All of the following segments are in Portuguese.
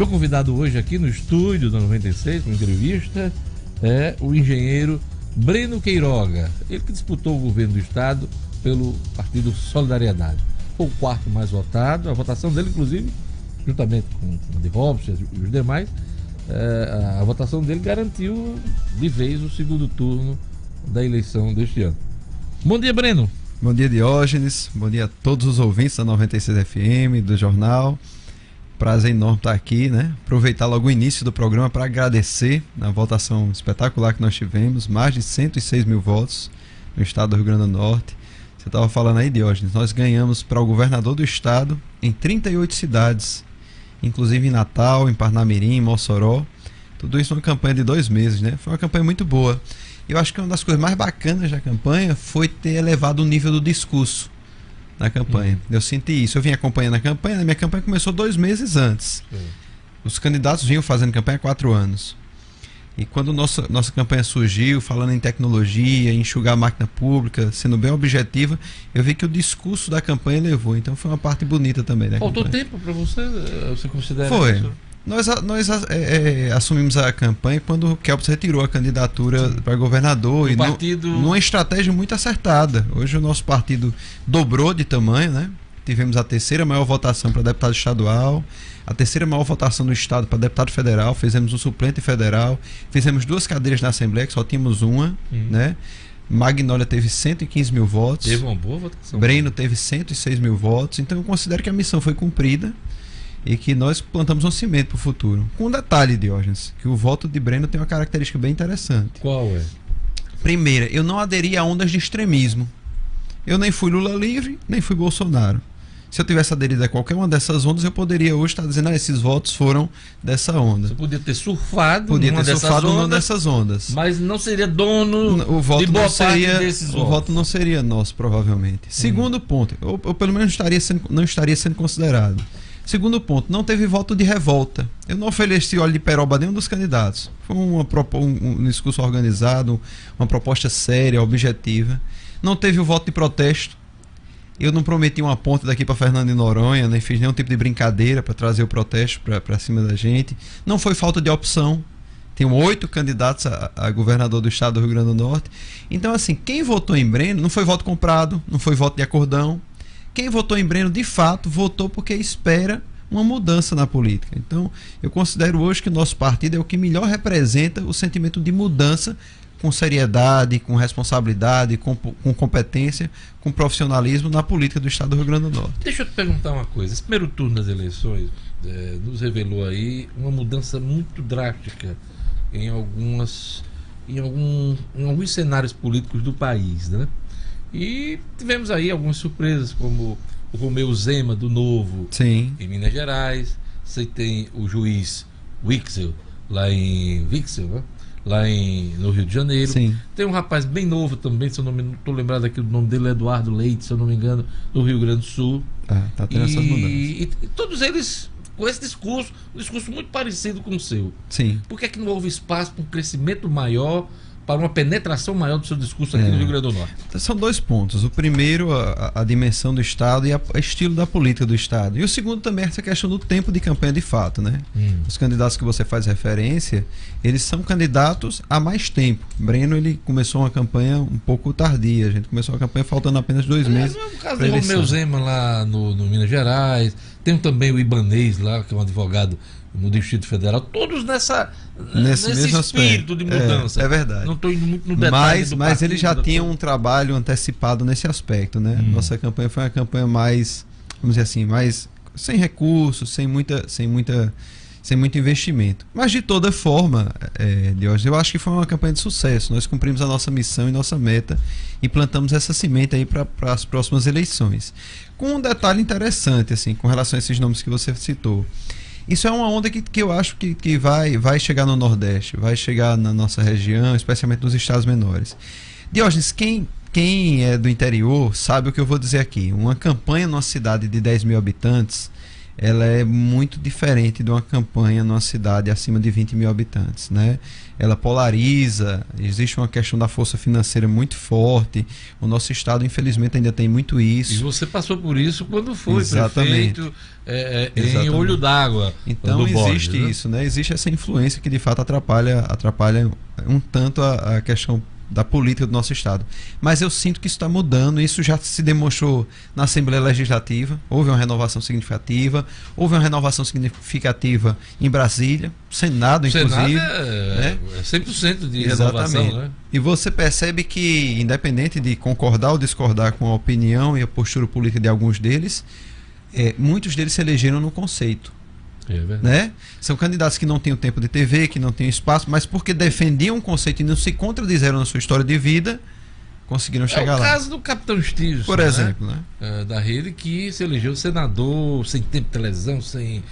Meu convidado hoje aqui no estúdio da 96, com entrevista, é o engenheiro Breno Queiroga. Ele que disputou o governo do estado pelo Partido Solidariedade. Foi o quarto mais votado. A votação dele, inclusive, juntamente com a de Robson e os demais, a votação dele garantiu de vez o segundo turno da eleição deste ano. Bom dia, Breno. Bom dia, Diógenes. Bom dia a todos os ouvintes da 96 FM, do jornal. Prazer enorme estar aqui, né? Aproveitar logo o início do programa para agradecer a votação espetacular que nós tivemos, mais de 106 mil votos no estado do Rio Grande do Norte. Você estava falando aí, Diógenes, nós ganhamos para o governador do estado em 38 cidades, inclusive em Natal, em Parnamirim, em Mossoró. Tudo isso numa campanha de 2 meses, né? Foi uma campanha muito boa. Eu acho que uma das coisas mais bacanas da campanha foi ter elevado o nível do discurso na campanha. Eu senti isso. Eu vim acompanhando a campanha. A minha campanha começou 2 meses antes. Os candidatos vinham fazendo campanha há 4 anos. E quando nossa campanha surgiu, falando em tecnologia, em enxugar a máquina pública, sendo bem objetiva, eu vi que o discurso da campanha elevou. Então foi uma parte bonita também da campanha. Faltou tempo para você? Você considera Foi. isso? Nós assumimos a campanha quando o Kelps retirou a candidatura para governador e numa estratégia muito acertada. Hoje o nosso partido dobrou de tamanho, né? Tivemos a 3ª maior votação para deputado estadual, a 3ª maior votação no estado para deputado federal, fizemos um suplente federal, fizemos 2 cadeiras na Assembleia, que só tínhamos uma, né? Magnólia teve 115 mil votos. Teve uma boa votação. Breno teve 106 mil votos. Então eu considero que a missão foi cumprida e que nós plantamos um cimento para o futuro. Com um detalhe, Diógenes, que o voto de Breno tem uma característica bem interessante. Qual é? Primeira, eu não aderi a ondas de extremismo. Eu nem fui Lula livre, nem fui Bolsonaro. Se eu tivesse aderido a qualquer uma dessas ondas, eu poderia hoje estar dizendo, esses votos foram dessa onda. Você podia ter surfado numa dessas ondas. Mas não seria dono o voto de boa não seria, parte desses votos. O voto não seria nosso, provavelmente. Segundo ponto, eu pelo menos não estaria sendo considerado. Segundo ponto, não teve voto de revolta. Eu não ofereci óleo de peroba a nenhum dos candidatos. Foi um discurso organizado, uma proposta séria, objetiva. Não teve o voto de protesto. Eu não prometi uma ponte daqui para Fernando de Noronha, nem fiz nenhum tipo de brincadeira para trazer o protesto para cima da gente. Não foi falta de opção. Tem 8 candidatos a governador do estado do Rio Grande do Norte. Então, assim, quem votou em Breno não foi voto comprado, não foi voto de acordão. Quem votou em Breno, de fato, votou porque espera uma mudança na política. Então, eu considero hoje que o nosso partido é o que melhor representa o sentimento de mudança, com seriedade, com responsabilidade, com competência, com profissionalismo na política do estado do Rio Grande do Norte. Deixa eu te perguntar uma coisa. Esse primeiro turno das eleições nos revelou aí uma mudança muito drástica em alguns cenários políticos do país, né? E tivemos aí algumas surpresas, como o Romeu Zema do Novo. Sim. Em Minas Gerais. Você tem o juiz Wixel lá em Wixel, né? No Rio de Janeiro. Sim. Tem um rapaz bem novo também, se eu não estou lembrado aqui do nome dele, Eduardo Leite, se eu não me engano, do Rio Grande do Sul. Tá tendo essas mudanças. E todos eles com esse discurso, um discurso muito parecido com o seu. Sim. Por que é que não houve espaço para um crescimento maior, para uma penetração maior do seu discurso aqui no Rio Grande do Norte? São 2 pontos. O primeiro, a dimensão do Estado e o estilo da política do Estado. E o segundo também é essa questão do tempo de campanha de fato, né? Os candidatos que você faz referência, eles são candidatos há mais tempo. Breno, ele começou uma campanha um pouco tardia. A gente começou a campanha faltando apenas 2 meses. No caso do Romeu Zema lá no Minas Gerais, tem também o Ibanez lá, que é um advogado no Distrito Federal, todos nesse espírito de mudança. É verdade. Não estou indo muito no detalhe mas ele já tinha um trabalho antecipado nesse aspecto, né? Nossa campanha foi uma campanha mais, vamos dizer assim, mais sem recursos, sem muito investimento. Mas de toda forma, Diógenes, eu acho que foi uma campanha de sucesso. Nós cumprimos a nossa missão e nossa meta e plantamos essa semente aí para as próximas eleições. Com um detalhe interessante, assim, com relação a esses nomes que você citou. Isso é uma onda que eu acho que vai chegar no Nordeste, vai chegar na nossa região, especialmente nos estados menores. Diógenes, quem é do interior sabe o que eu vou dizer aqui. Uma campanha numa cidade de 10 mil habitantes ela é muito diferente de uma campanha numa cidade acima de 20 mil habitantes, né? Ela polariza, existe uma questão da força financeira muito forte, o nosso estado infelizmente ainda tem muito isso. E você passou por isso quando foi Exatamente. prefeito em Olho d'Água. Então existe isso, né? Existe essa influência que de fato atrapalha um tanto a questão da política do nosso estado. Mas eu sinto que isso está mudando, isso já se demonstrou na Assembleia Legislativa, houve uma renovação significativa, houve uma renovação significativa em Brasília, Senado inclusive. É 100% de Exatamente. renovação, né? E você percebe que, independente de concordar ou discordar com a opinião e a postura política de alguns deles, muitos deles se elegeram no conceito. Né? São candidatos que não têm o tempo de TV, que não têm espaço, mas porque defendiam um conceito e não se contradisseram na sua história de vida, conseguiram chegar lá. É o caso do Capitão Stilson, por exemplo, né? Da rede, que se elegeu senador, sem tempo de televisão, sem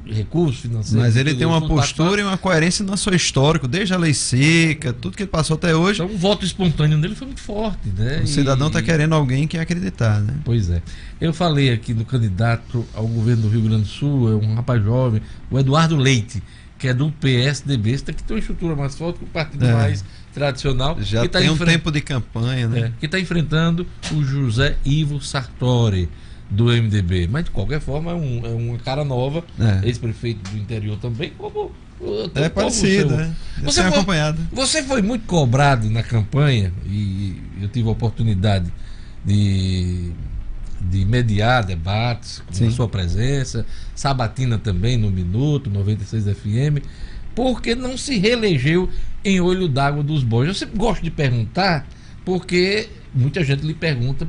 recursos financeiros. Mas ele tem uma postura e uma coerência no seu histórico, desde a lei seca, tudo que ele passou até hoje. Então o voto espontâneo dele foi muito forte, né? O cidadão está querendo alguém que acreditar, né? Pois é. Eu falei aqui do candidato ao governo do Rio Grande do Sul, é um rapaz jovem, o Eduardo Leite, que é do PSDB, que tem uma estrutura mais forte que o partido mais tradicional. Já que tem um tempo de campanha, né? Que está enfrentando o José Ivo Sartori, do MDB. Mas de qualquer forma é uma cara nova, ex-prefeito do interior também, como é parecido, né? Você foi muito cobrado na campanha, e eu tive a oportunidade de mediar debates com a sua presença, Sabatina também no Minuto 96 FM, porque não se reelegeu em Olho d'Água dos Bois. Eu sempre gosto de perguntar, porque muita gente lhe pergunta,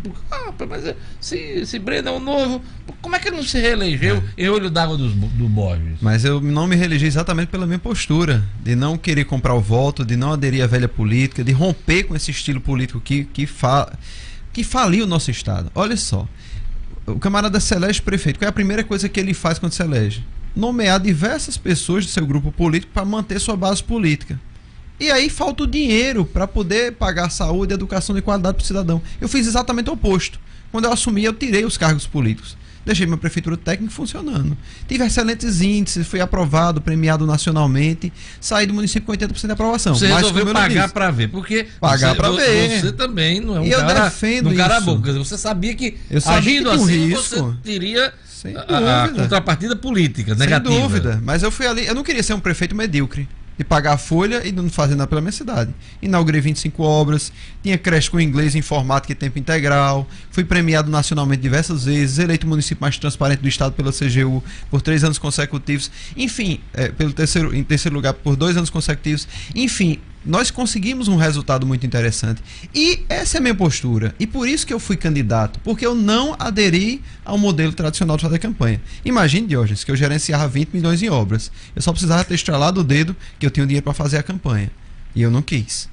mas se Breno é o novo, como é que ele não se reelegeu em Olho d'Água do Borges? Mas eu não me reelegi exatamente pela minha postura, de não querer comprar o voto, de não aderir à velha política, de romper com esse estilo político que faliu o nosso estado. Olha só, o camarada se elege prefeito, qual é a primeira coisa que ele faz quando se elege? Nomear diversas pessoas do seu grupo político para manter sua base política. E aí falta o dinheiro para poder pagar saúde, educação de qualidade para o cidadão. Eu fiz exatamente o oposto. Quando eu assumi, eu tirei os cargos políticos. Deixei minha prefeitura técnica funcionando. Tive excelentes índices, fui aprovado, premiado nacionalmente, saí do município com 80% de aprovação. Você resolveu pagar para ver, porque você também não é um cara bom. Quer dizer, você sabia que agindo assim você teria a contrapartida política negativa. Sem dúvida, mas eu fui ali, eu não queria ser um prefeito medíocre, de pagar a folha e não fazer nada pela minha cidade. Inaugurei 25 obras, tinha creche com inglês, informática e tempo integral, fui premiado nacionalmente diversas vezes, eleito o município mais transparente do estado pela CGU por 3 anos consecutivos, enfim, em terceiro lugar por 2 anos consecutivos, enfim, nós conseguimos um resultado muito interessante. E essa é a minha postura. E por isso que eu fui candidato, porque eu não aderi ao modelo tradicional de fazer campanha. Imagine, Diógenes, que eu gerenciava 20 milhões em obras. Eu só precisava ter estralado o dedo que eu tinha dinheiro para fazer a campanha. E eu não quis.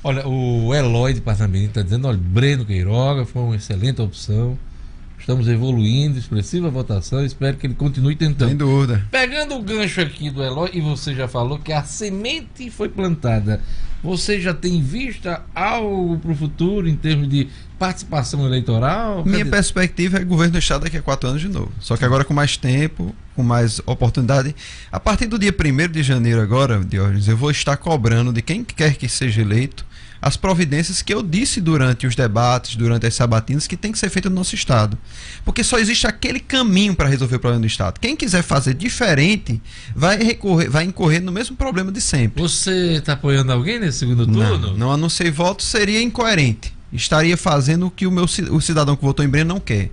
Olha, o Eloy de Parnamirim está dizendo, olha, Breno Queiroga foi uma excelente opção. Estamos evoluindo, expressiva votação, espero que ele continue tentando. Sem dúvida. Pegando o gancho aqui do Eloy, e você já falou que a semente foi plantada. Você já tem vista algo para o futuro em termos de participação eleitoral? Minha perspectiva é governo do estado daqui a 4 anos de novo. Só que agora com mais tempo, com mais oportunidade. A partir do dia 1º de janeiro agora, Diógenes, eu vou estar cobrando de quem quer que seja eleito as providências que eu disse durante os debates, durante as sabatinas, que tem que ser feito no nosso estado. Porque só existe aquele caminho para resolver o problema do estado. Quem quiser fazer diferente vai incorrer no mesmo problema de sempre. Você está apoiando alguém nesse segundo turno? Não anunciei voto, seria incoerente. Estaria fazendo o que o cidadão que votou em Breno não quer.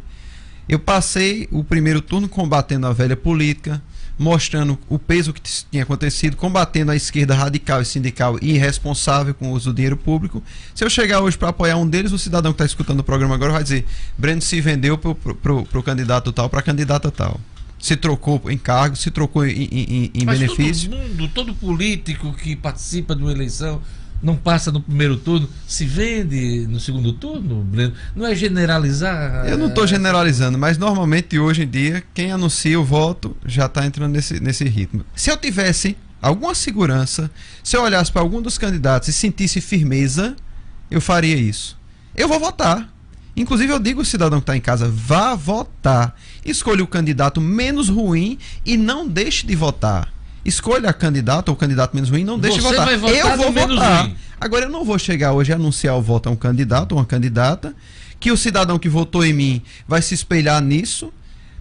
Eu passei o primeiro turno combatendo a velha política, mostrando o peso que tinha acontecido, combatendo a esquerda radical e sindical e irresponsável com o uso do dinheiro público. Se eu chegar hoje para apoiar um deles, o cidadão que está escutando o programa agora vai dizer: Breno se vendeu pro candidato tal, para a candidata tal. Se trocou em cargo, se trocou em benefício. Todo político que participa de uma eleição não passa no primeiro turno, se vende no segundo turno, Breno? Não é generalizar? Eu não estou generalizando, mas normalmente hoje em dia quem anuncia o voto já está entrando nesse ritmo. Se eu tivesse alguma segurança, se eu olhasse para algum dos candidatos e sentisse firmeza, eu faria isso. Eu vou votar. Inclusive eu digo ao cidadão que está em casa, vá votar. Escolha o candidato menos ruim e não deixe de votar. Escolha a candidata ou o candidato menos ruim, não deixe de votar. Eu vou votar. Ruim. Agora eu não vou chegar hoje e anunciar o voto a um candidato ou uma candidata, que o cidadão que votou em mim vai se espelhar nisso.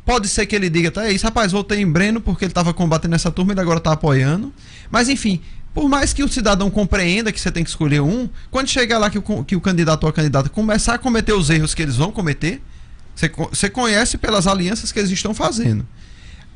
Pode ser que ele diga, tá, é isso, rapaz, votei em Breno porque ele estava combatendo essa turma e ele agora está apoiando. Mas enfim, por mais que o cidadão compreenda que você tem que escolher um, quando chegar lá que o candidato ou a candidata começar a cometer os erros que eles vão cometer, você conhece pelas alianças que eles estão fazendo.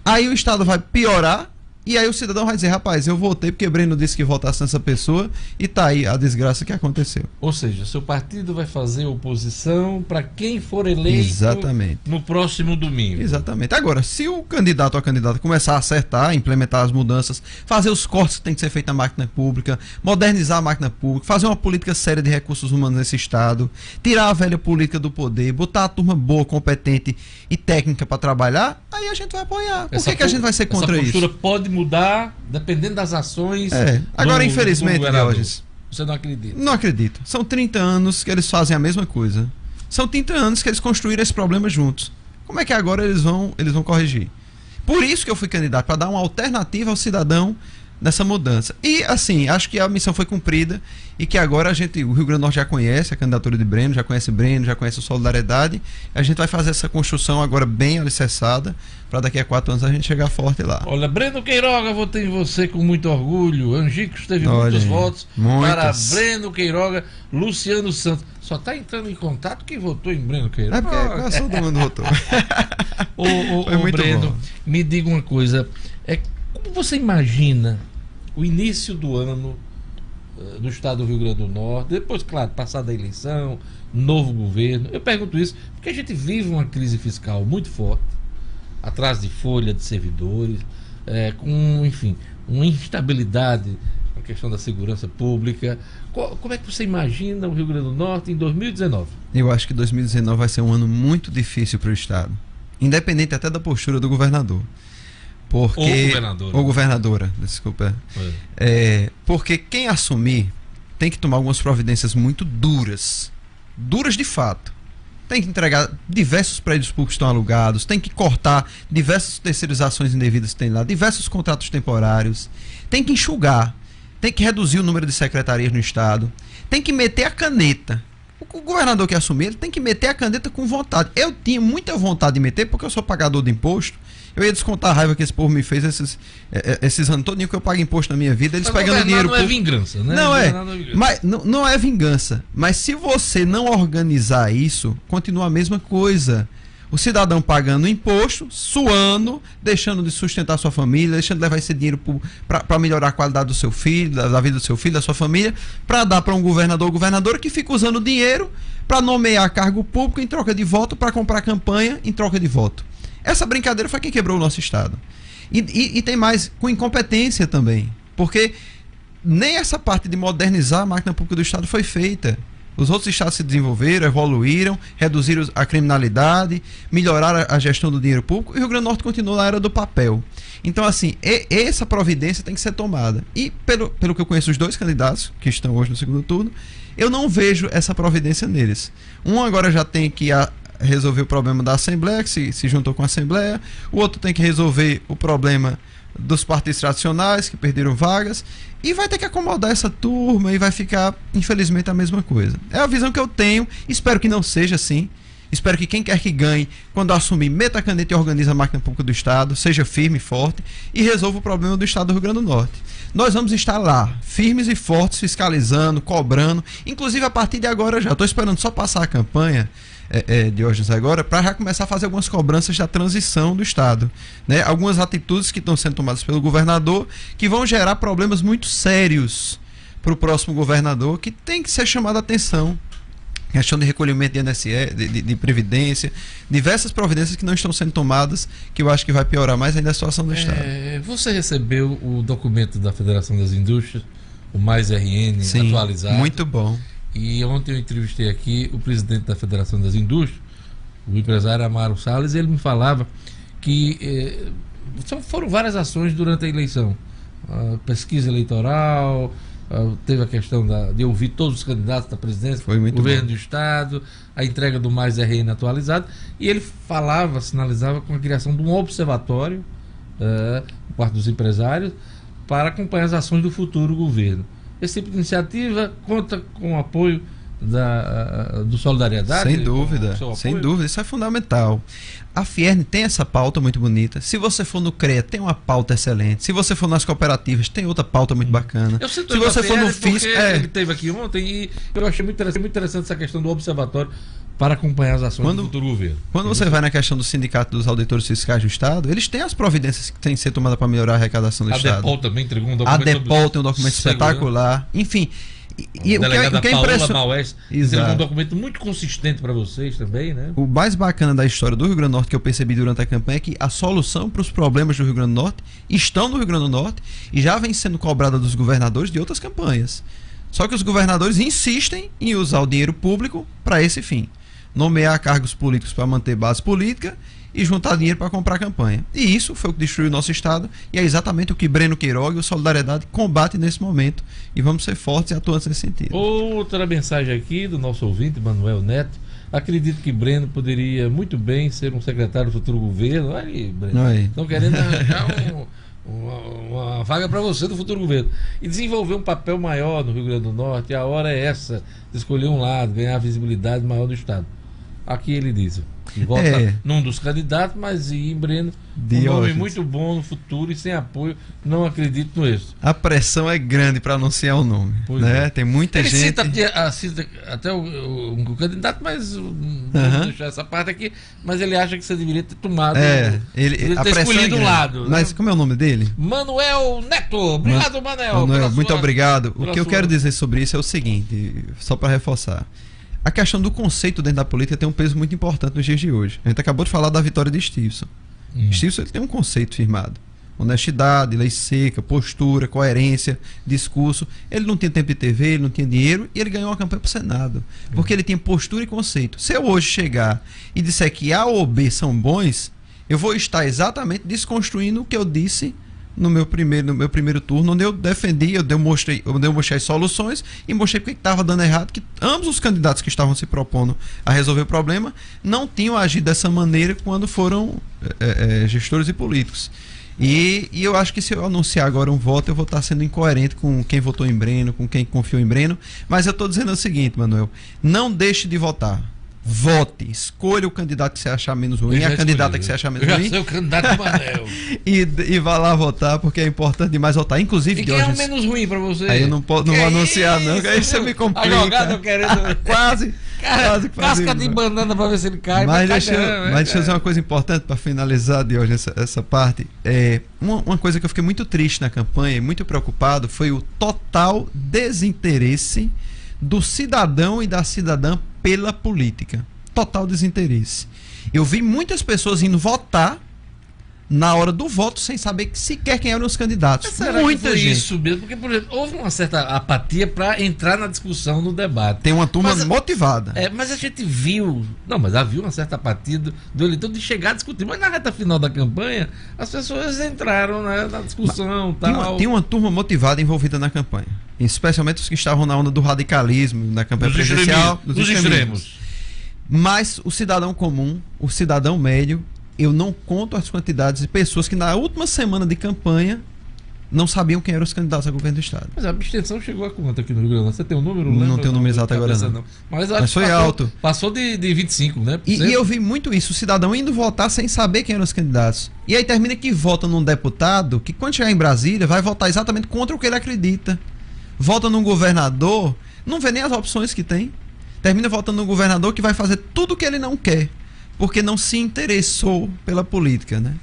Aí o Estado vai piorar. E aí o cidadão vai dizer, rapaz, eu votei porque Breno disse que votasse nessa pessoa e tá aí a desgraça que aconteceu. Ou seja, seu partido vai fazer oposição para quem for eleito. Exatamente. No próximo domingo. Exatamente. Agora, se o candidato ou a candidata começar a acertar, implementar as mudanças, fazer os cortes que tem que ser feito na máquina pública, modernizar a máquina pública, fazer uma política séria de recursos humanos nesse Estado, tirar a velha política do poder, botar a turma boa, competente e técnica para trabalhar, aí a gente vai apoiar. Por que a gente vai ser contra isso? Essa postura pode mudar dependendo das ações. Agora, infelizmente, Diógenes, você não acredita? Não acredito. São 30 anos que eles fazem a mesma coisa. São 30 anos que eles construíram esse problema juntos. Como é que agora eles vão corrigir? Por isso que eu fui candidato, para dar uma alternativa ao cidadão nessa mudança. E, assim, acho que a missão foi cumprida e que agora o Rio Grande do Norte já conhece a candidatura de Breno, já conhece o Solidariedade. A gente vai fazer essa construção agora bem alicerçada para daqui a 4 anos a gente chegar forte lá. Olha, Breno Queiroga, votei em você com muito orgulho. Angicos teve muitos votos. Para Breno Queiroga, Luciano Santos. Só está entrando em contato quem votou em Breno Queiroga. É porque todo mundo votou. Ô Breno, bom. Me diga uma coisa. Como você imagina o início do ano no estado do Rio Grande do Norte, depois, claro, passada a eleição, novo governo? Eu pergunto isso porque a gente vive uma crise fiscal muito forte, atrás de folha de servidores, com, enfim, uma instabilidade na questão da segurança pública. Como é que você imagina o Rio Grande do Norte em 2019? Eu acho que 2019 vai ser um ano muito difícil para o estado, independente até da postura do governador. Ou governadora, desculpa. Porque quem assumir tem que tomar algumas providências muito duras de fato. Tem que entregar diversos prédios públicos que estão alugados, tem que cortar diversas terceirizações indevidas que tem lá, diversos contratos temporários, tem que enxugar, tem que reduzir o número de secretarias no estado, tem que meter a caneta. O governador que assumir, ele tem que meter a caneta com vontade. Eu tinha muita vontade de meter porque eu sou pagador de imposto. Eu ia descontar a raiva que esse povo me fez esses anos todinho que eu pago imposto na minha vida. Eles pegando dinheiro. Não é vingança, né? Não é vingança. Mas se você não organizar isso, continua a mesma coisa. O cidadão pagando imposto, suando, deixando de sustentar sua família, deixando de levar esse dinheiro para melhorar a qualidade do seu filho, da vida do seu filho, da sua família, para dar para um governador ou governadora que fica usando o dinheiro para nomear cargo público em troca de voto, para comprar campanha em troca de voto. Essa brincadeira foi quem quebrou o nosso estado. E tem mais, com incompetência também. Porque nem essa parte de modernizar a máquina pública do estado foi feita. Os outros estados se desenvolveram, evoluíram, reduziram a criminalidade, melhoraram a gestão do dinheiro público, e o Rio Grande do Norte continua na era do papel. Então, assim, essa providência tem que ser tomada. E, pelo que eu conheço os dois candidatos que estão hoje no segundo turno, eu não vejo essa providência neles. Um agora já tem que resolver o problema da Assembleia, que se juntou com a Assembleia. O outro tem que resolver o problema dos partidos tradicionais, que perderam vagas. E vai ter que acomodar essa turma e vai ficar, infelizmente, a mesma coisa. É a visão que eu tenho. Espero que não seja assim. Espero que quem quer que ganhe, quando assumir, meta a caneta e organize a máquina pública do estado, seja firme e forte e resolva o problema do estado do Rio Grande do Norte. Nós vamos estar lá, firmes e fortes, fiscalizando, cobrando. Inclusive, a partir de agora já. Estou esperando só passar a campanha de hoje agora, para já começar a fazer algumas cobranças da transição do estado, né? Algumas atitudes que estão sendo tomadas pelo governador que vão gerar problemas muito sérios para o próximo governador, que tem que ser chamado a atenção. Questão de recolhimento de INSS, de previdência, diversas providências que não estão sendo tomadas, que eu acho que vai piorar mais ainda a situação do estado. Você recebeu o documento da Federação das Indústrias, o Mais RN, sim, atualizado. Muito bom. E ontem eu entrevistei aqui o presidente da Federação das Indústrias, o empresário Amaro Salles, e ele me falava que foram várias ações durante a eleição. A pesquisa eleitoral, teve a questão de ouvir todos os candidatos da presidência, governo do Estado, a entrega do Mais RN atualizado, e ele sinalizava com a criação de um observatório por parte dos empresários para acompanhar as ações do futuro governo. Esse tipo de iniciativa conta com o apoio do Solidariedade? Sem dúvida, isso é fundamental. A Fierne tem essa pauta muito bonita. Se você for no CREA, tem uma pauta excelente. Se você for nas cooperativas, tem outra pauta muito bacana. Se você for no FIS, ele esteve aqui ontem e eu achei muito interessante essa questão do observatório para acompanhar as ações do futuro governo. Quando você vai na questão do Sindicato dos Auditores Fiscais do Estado, eles têm as providências que têm que ser tomadas para melhorar a arrecadação do Estado. A DEPOL também entregou um documento. A DEPOL tem um documento espetacular. Enfim. E a delegada Paola Maués entregou um documento muito consistente para vocês também, né? O mais bacana da história do Rio Grande do Norte que eu percebi durante a campanha é que a solução para os problemas do Rio Grande do Norte estão no Rio Grande do Norte e já vem sendo cobrada dos governadores de outras campanhas. Só que os governadores insistem em usar o dinheiro público para esse fim. Nomear cargos políticos para manter base política e juntar dinheiro para comprar campanha. E isso foi o que destruiu o nosso Estado e é exatamente o que Breno Queiroga e o Solidariedade combate nesse momento. E vamos ser fortes e atuantes nesse sentido. Outra mensagem aqui do nosso ouvinte, Manuel Neto. Acredito que Breno poderia muito bem ser um secretário do futuro governo. Olha aí, Breno. Estão querendo arranjar uma vaga para você do futuro governo. E desenvolver um papel maior no Rio Grande do Norte. A hora é essa de escolher um lado, ganhar a visibilidade maior do Estado. Aqui ele diz que vota num dos candidatos, mas em Breno, um nome muito bom no futuro e sem apoio, não acredito no êxito. A pressão é grande para anunciar o nome, né? Tem muita ele gente... cita até o candidato, mas vamos deixar essa parte aqui, mas ele acha que você deveria ter tomado, deveria ter escolhido um lado. Mas né? Como é o nome dele? Manuel Neto. Obrigado, Manuel. Muito obrigado. O que eu quero dizer sobre isso é o seguinte, só para reforçar. A questão do conceito dentro da política tem um peso muito importante nos dias de hoje. A gente acabou de falar da vitória de Stevenson. Stevenson ele tem um conceito firmado. Honestidade, lei seca, postura, coerência, discurso. Ele não tinha tempo de TV, ele não tinha dinheiro e ele ganhou uma campanha para o Senado. Porque ele tinha postura e conceito. Se eu hoje chegar e disser que A ou B são bons, eu vou estar exatamente desconstruindo o que eu disse no meu primeiro turno, onde eu defendi, eu demonstrei as soluções e mostrei porque estava dando errado, que ambos os candidatos que estavam se propondo a resolver o problema não tinham agido dessa maneira quando foram gestores e políticos. E eu acho que se eu anunciar agora um voto, eu vou estar sendo incoerente com quem votou em Breno, com quem confiou em Breno, mas eu estou dizendo o seguinte, Manuel, não deixe de votar. Vote, escolha o candidato que você achar menos ruim, a candidata que você achar menos ruim. Eu já sei o candidato Manel. e vá lá votar, porque é importante demais votar. Inclusive, e quem é o menos ruim pra você? Aí eu não vou anunciar, não, que aí você me complica. Advogado querendo. quase casca de banana pra ver se ele cai. Mas deixa eu dizer uma coisa importante para finalizar, Diógenes, essa parte. Uma coisa que eu fiquei muito triste na campanha, muito preocupado, foi o total desinteresse do cidadão e da cidadã pela política. Total desinteresse. Eu vi muitas pessoas indo votar na hora do voto sem saber sequer quem eram os candidatos. Mas será muita que foi gente. Isso mesmo? Porque, por exemplo, houve uma certa apatia para entrar na discussão, no debate. Tem uma turma motivada. Mas a gente viu... Não, mas havia uma certa apatia do eleitor de chegar a discutir. Mas na reta final da campanha, as pessoas entraram na discussão. Tem uma turma motivada envolvida na campanha. Especialmente os que estavam na onda do radicalismo, na campanha presidencial. Dos extremos. Mas o cidadão comum, o cidadão médio, eu não conto as quantidades de pessoas que na última semana de campanha não sabiam quem eram os candidatos a governo do Estado. Mas a abstenção chegou a quanto aqui no Rio Grande do Norte? Você tem um número? Não tenho o número exato agora não. Mas foi alto. Passou de 25, né? E eu vi muito isso, o cidadão indo votar sem saber quem eram os candidatos. E aí termina que vota num deputado que quando chegar em Brasília vai votar exatamente contra o que ele acredita. Vota num governador, não vê nem as opções que tem. Termina votando num governador que vai fazer tudo o que ele não quer, porque não se interessou pela política, né?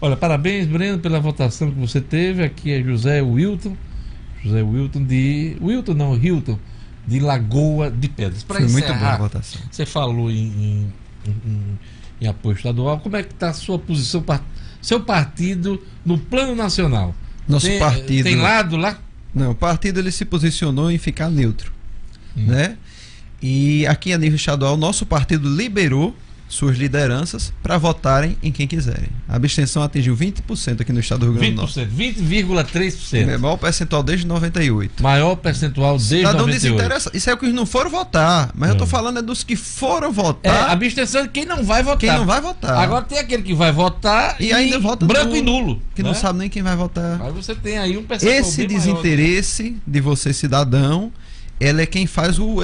Olha, parabéns, Breno, pela votação que você teve. Aqui é Hilton de Lagoa de Pedras. Foi muito boa a votação. Você falou em apoio estadual. Como é que está a sua posição, seu partido no plano nacional? Nosso partido... Tem lado lá? Não, o partido ele se posicionou em ficar neutro, né? E aqui a nível estadual, nosso partido liberou suas lideranças para votarem em quem quiserem. A abstenção atingiu 20% aqui no estado do Rio Grande do Norte. 20,3%. É o maior percentual desde 98. Maior percentual desde 98. Isso é o que não foram votar, mas eu tô falando dos que foram votar. A abstenção é de quem não vai votar. Quem não vai votar. Agora tem aquele que vai votar e ainda vota branco nulo, e nulo. Que não sabe nem quem vai votar. Mas você tem aí um percentual Esse desinteresse de você, cidadão, ele é quem faz o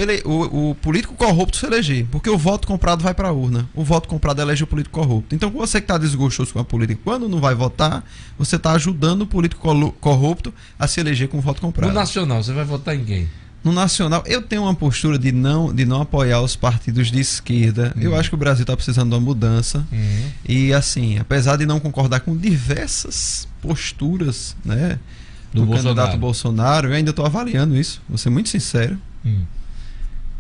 político corrupto se eleger. Porque o voto comprado vai para a urna. O voto comprado elege o político corrupto. Então, você que está desgostoso com a política, quando não vai votar, você está ajudando o político corrupto a se eleger com o voto comprado. No nacional, você vai votar em quem? No nacional, eu tenho uma postura de não apoiar os partidos de esquerda. Eu acho que o Brasil está precisando de uma mudança. E, assim, apesar de não concordar com diversas posturas, né, do candidato Bolsonaro, eu ainda estou avaliando isso, vou ser muito sincero.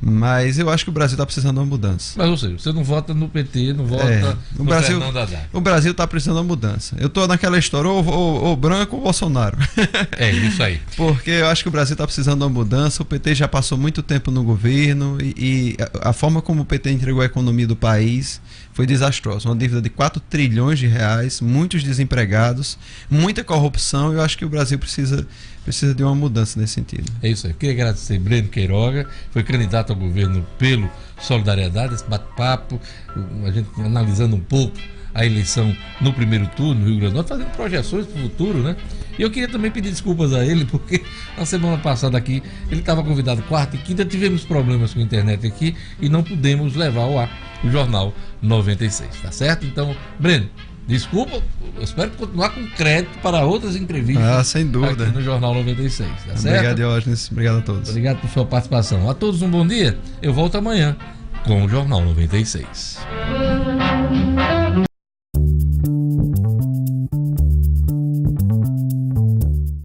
Mas eu acho que o Brasil está precisando de uma mudança. Mas, ou seja, você não vota no PT, não vota no Brasil, Fernando Haddad. O Brasil está precisando de uma mudança. Eu estou naquela história, ou branco ou Bolsonaro. É isso aí. Porque eu acho que o Brasil está precisando de uma mudança. O PT já passou muito tempo no governo e a forma como o PT entregou a economia do país foi desastrosa. Uma dívida de 4 trilhões de reais, muitos desempregados, muita corrupção. Eu acho que o Brasil precisa de uma mudança nesse sentido. É isso aí. Queria agradecer Breno Queiroga, foi candidato ao governo pelo Solidariedade, esse bate-papo, a gente analisando um pouco a eleição no primeiro turno no Rio Grande do Norte, fazendo projeções para o futuro, né? E eu queria também pedir desculpas a ele, porque na semana passada aqui, ele estava convidado quarta e quinta, tivemos problemas com a internet aqui e não pudemos levar ao ar o Jornal 96, tá certo? Então, Breno, desculpa, eu espero continuar com crédito para outras entrevistas sem dúvida, aqui no Jornal 96, tá certo? Obrigado, Diógenes. Obrigado a todos. Obrigado por sua participação. A todos um bom dia. Eu volto amanhã com o Jornal 96.